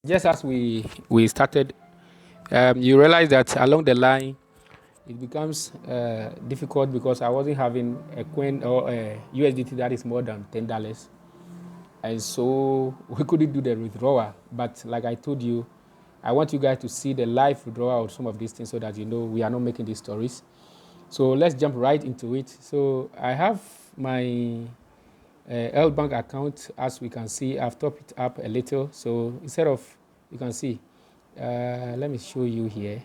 just as we started, you realize that along the line it becomes difficult because I wasn't having a coin or a USDT that is more than $10, and so we couldn't do the withdrawal. But like I told you, I want you guys to see the live withdrawal of some of these things so that you know we are not making these stories. So let's jump right into it. So I have my Lbank account. As we can see, I've topped it up a little. So instead of, you can see, let me show you here.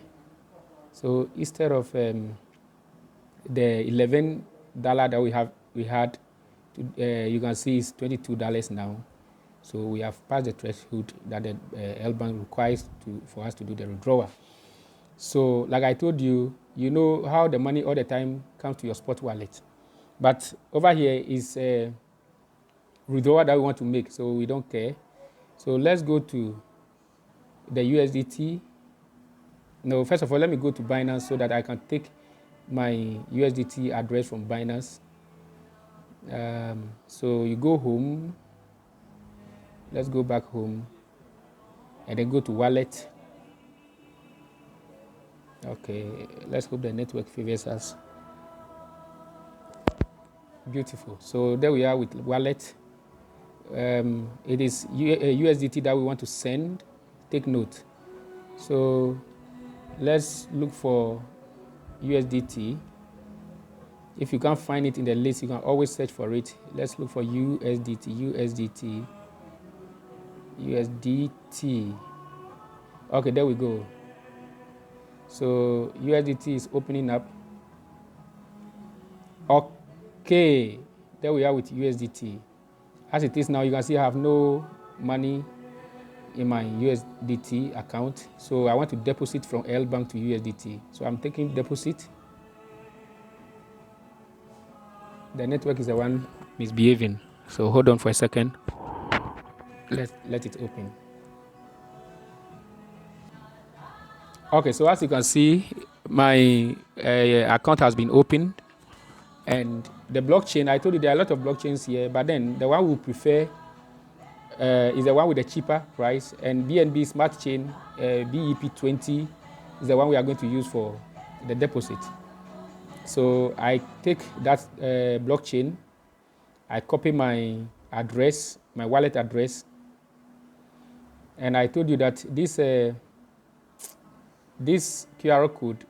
So instead of the $11 that we had, you can see it's $22 now. So we have passed the threshold that the Lbank requires for us to do the withdrawal. So like I told you, you know how the money all the time comes to your spot wallet. But over here is a withdrawal that we want to make, so we don't care. So let's go to the USDT. No, first of all, let me go to Binance so that I can take my USDT address from Binance. So you go home. Let's go back home and then go to wallet. Okay, let's hope the network favors us. Beautiful. So there we are with wallet. It is USDT that we want to send. Take note. So let's look for USDT. If you can't find it in the list, you can always search for it. Let's look for USDT. Okay, there we go. So USDT is opening up. Okay, there we are with USDT. As it is now, you can see I have no money in my USDT account. So I want to deposit from Lbank to USDT. So I'm taking deposit. The network is the one misbehaving. So hold on for a second. Let it open. Okay, so as you can see, my account has been opened. And the blockchain, I told you there are a lot of blockchains here, but then the one we prefer is the one with the cheaper price. And BNB Smart Chain BEP20 is the one we are going to use for the deposit. So I take that blockchain, I copy my address, my wallet address, and I told you that this QR code,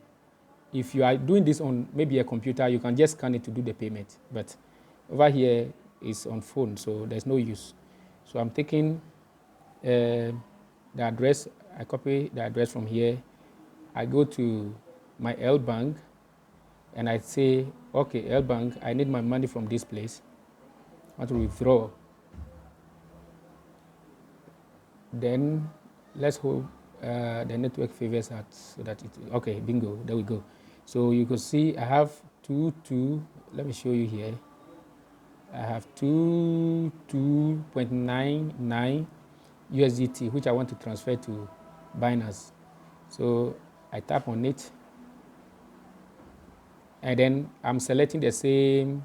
if you are doing this on maybe a computer, you can just scan it to do the payment. But over here is on phone, so there's no use. So I'm taking the address, I copy the address from here, I go to my Lbank, and I say, okay, Lbank, I need my money from this place. I want to withdraw. Then let's hope the network favors that so that it, okay, bingo, there we go. So you can see I have let me show you here. I have 2.99 USDT, which I want to transfer to Binance. So I tap on it, and then I'm selecting the same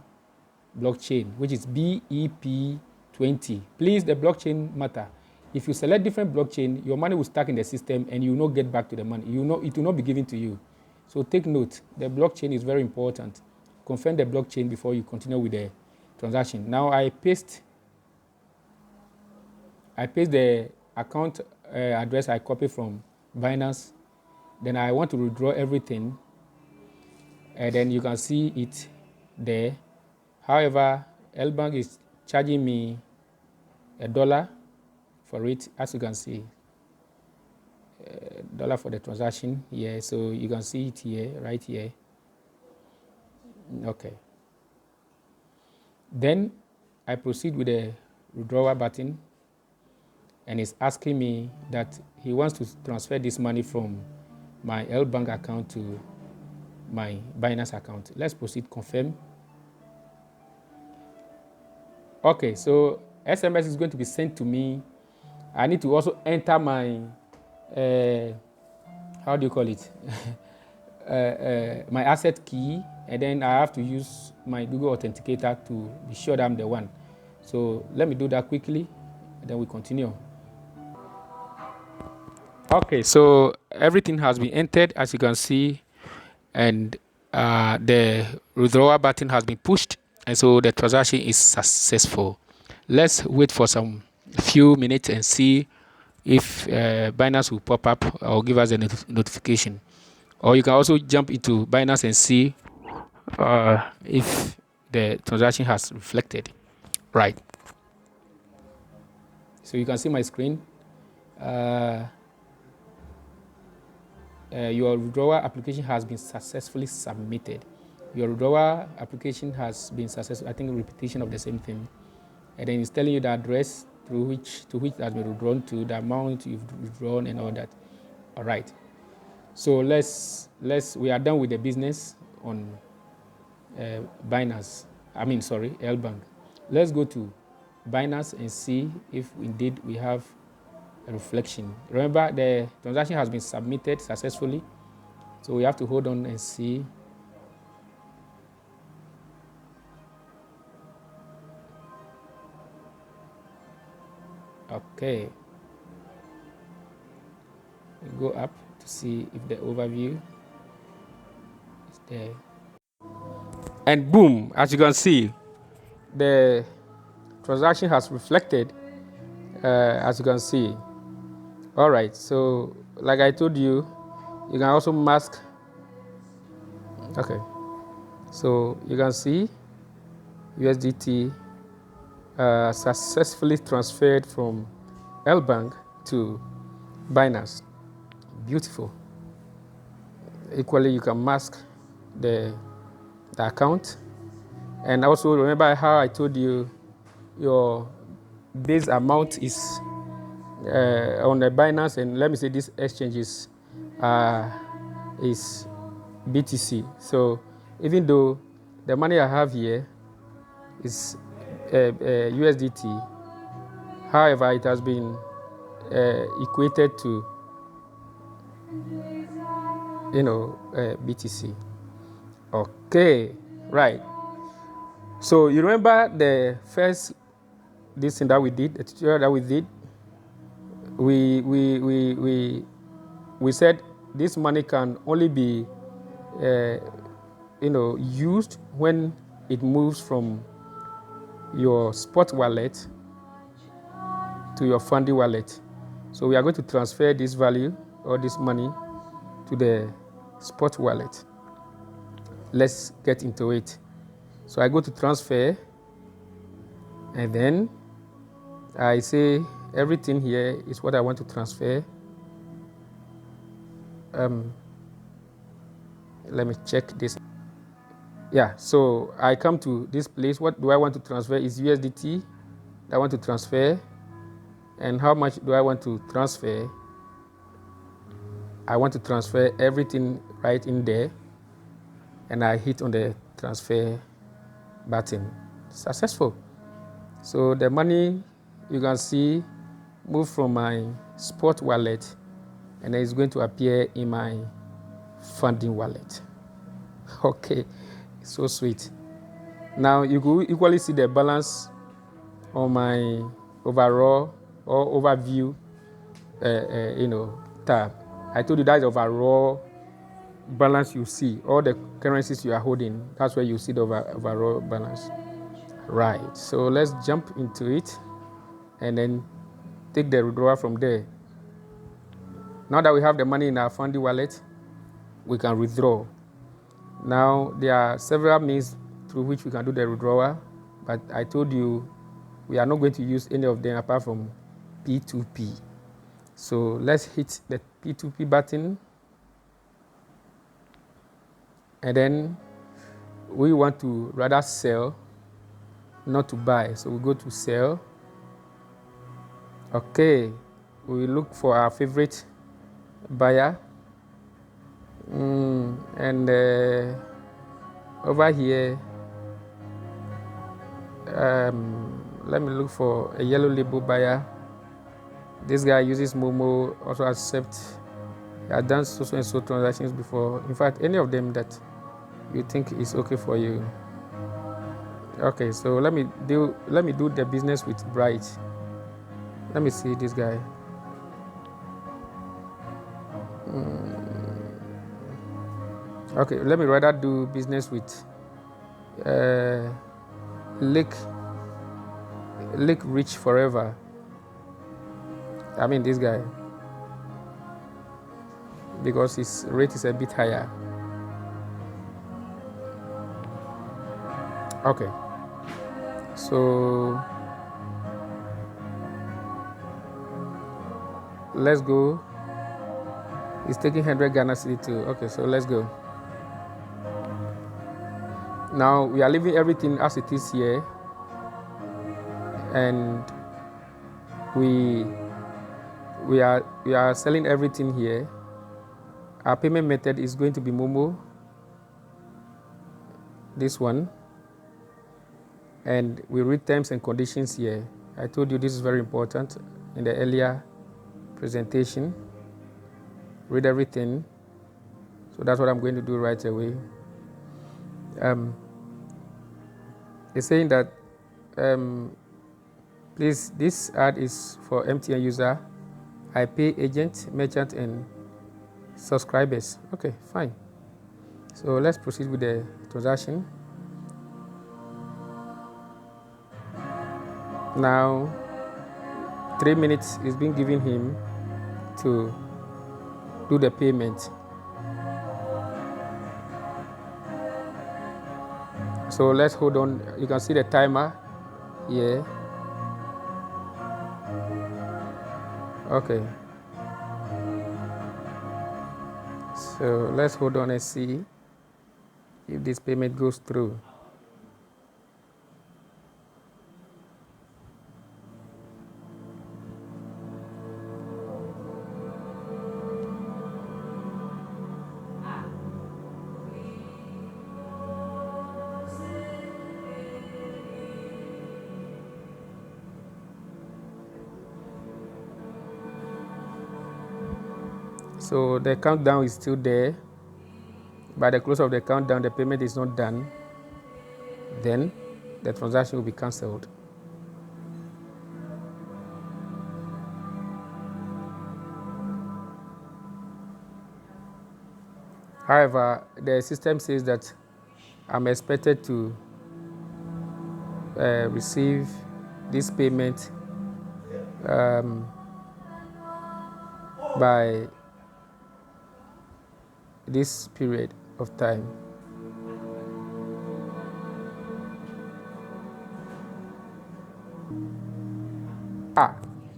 blockchain, which is BEP20. Please, the blockchain matter. If you select different blockchain, your money will stuck in the system and you will not get back to the money. It will not be given to you. So take note, the blockchain is very important. Confirm the blockchain before you continue with the transaction. Now I paste the account address I copied from Binance. Then I want to withdraw everything, and then you can see it there. However, Lbank is charging me $1 for it, as you can see. $1 for the transaction here, so you can see it here, right here. Okay. Then I proceed with the withdrawal button, and it's asking me that he wants to transfer this money from my Lbank account to my Binance account. Let's proceed, confirm. Okay, so SMS is going to be sent to me. I need to also enter my, how do you call it? My asset key, and then I have to use my Google Authenticator to be sure that I'm the one. So let me do that quickly, and then we continue. Okay, so everything has been entered, as you can see, and the withdrawal button has been pushed, and so the transaction is successful. Let's wait for some few minutes and see if Binance will pop up or give us a notification. Or you can also jump into Binance and see if the transaction has reflected. Right. So you can see my screen. Your withdrawal application has been successfully submitted. Your withdrawal application has been successful. I think a repetition of the same thing. And then it's telling you the address to which it has been withdrawn to, the amount you've withdrawn, and all that. All right. So we are done with the business on Binance. Lbank. Let's go to Binance and see if indeed we have a reflection. Remember, the transaction has been submitted successfully, so we have to hold on and see. Okay, we go up to see if the overview is there. And boom, as you can see, the transaction has reflected, as you can see. All right, so like I told you, you can also mask. Okay, so you can see USDT successfully transferred from Lbank to Binance. Beautiful. Equally, you can mask the account. And also remember how I told you your base amount is on the Binance, and let me say this exchange is BTC. So even though the money I have here is USDT, however, it has been equated to BTC. Okay, right. So you remember the first this thing that we did, the tutorial that we did. We said this money can only be used when it moves from your spot wallet to your Fundy wallet. So we are going to transfer this value or this money to the spot wallet. Let's get into it. So I go to transfer, and then I say everything here is what I want to transfer. Let me check this. Yeah, so I come to this place. What do I want to transfer is USDT. I want to transfer. And how much do I want to transfer? I want to transfer everything right in there. And I hit on the transfer button. Successful. So the money, you can see, move from my spot wallet, and then it's going to appear in my funding wallet. Okay, so sweet. Now you could equally see the balance on my overall or overview tab. I told you that is overall balance. You see all the currencies you are holding. That's where you see the overall balance. Right, so let's jump into it and then take the withdrawal from there. Now that we have the money in our Fundy wallet, we can withdraw. Now there are several means through which we can do the withdrawal, but I told you we are not going to use any of them apart from P2P. So let's hit the P2P button, and then we want to rather sell, not to buy. So we go to sell. Okay, we look for our favorite buyer, and over here let me look for a yellow label buyer. This guy uses Momo, also accepts. He has done so and so transactions before. In fact, any of them that you think is okay for you. Okay, so let me do the business with Bright. Let me see this guy. Okay, let me rather do business with Lake Rich Forever. I mean this guy, because his rate is a bit higher. Okay, so let's go. It's taking 100 Ghana Cedi too. Okay, so let's go. Now we are leaving everything as it is here, and we are selling everything here. Our payment method is going to be Momo, this one, and we read terms and conditions here. I told you this is very important in the earlier presentation. Read everything. So that's what I'm going to do right away. It's saying that please, this ad is for MTN user, iPay agent, merchant, and subscribers. Okay, fine. So let's proceed with the transaction. Now 3 minutes is being given him to do the payment. So let's hold on. You can see the timer here. Okay. So let's hold on and see if this payment goes through. So the countdown is still there. By the close of the countdown, the payment is not done. Then the transaction will be cancelled. However, the system says that I'm expected to receive this payment by this period of time.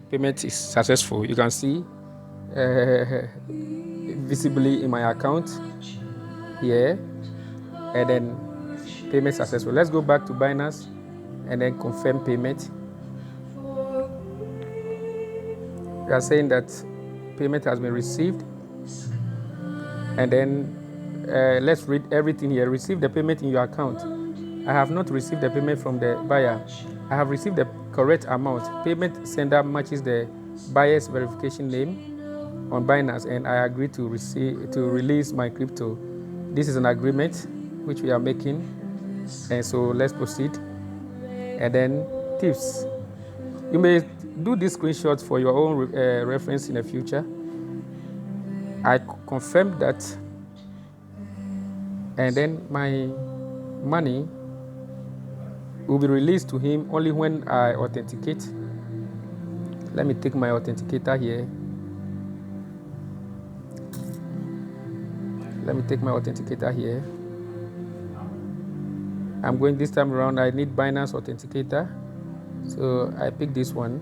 Payment is successful. You can see visibly in my account here, and then payment successful. Let's go back to Binance and then confirm payment. We are saying that payment has been received, and then let's read everything here. Receive the payment in your account. I have not received the payment from the buyer. I have received the correct amount. Payment sender matches the buyer's verification name on Binance, and I agree to release my crypto. This is an agreement which we are making, and so let's proceed. And then tips. You may do these screenshots for your own reference in the future. I confirm that, and then my money will be released to him only when I authenticate. Let me take my authenticator here. I'm going this time around. I need Binance authenticator, so I pick this one.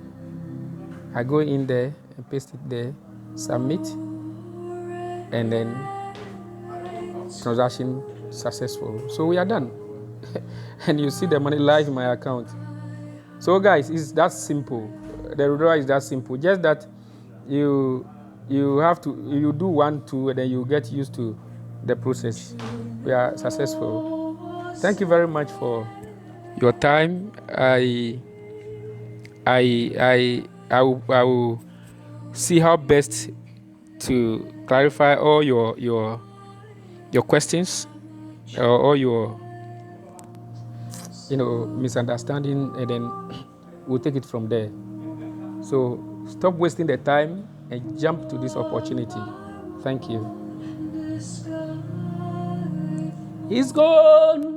I go in there and paste it there, submit, and then transaction successful. So we are done. And you see the money live in my account. So guys, it's that simple. The withdrawal is that simple. Just that you have to do 1, 2, and then you get used to the process. We are successful. Thank you very much for your time. I will see how best to clarify all your questions or all your misunderstanding, and then we'll take it from there. So stop wasting the time and jump to this opportunity. Thank you. He's gone.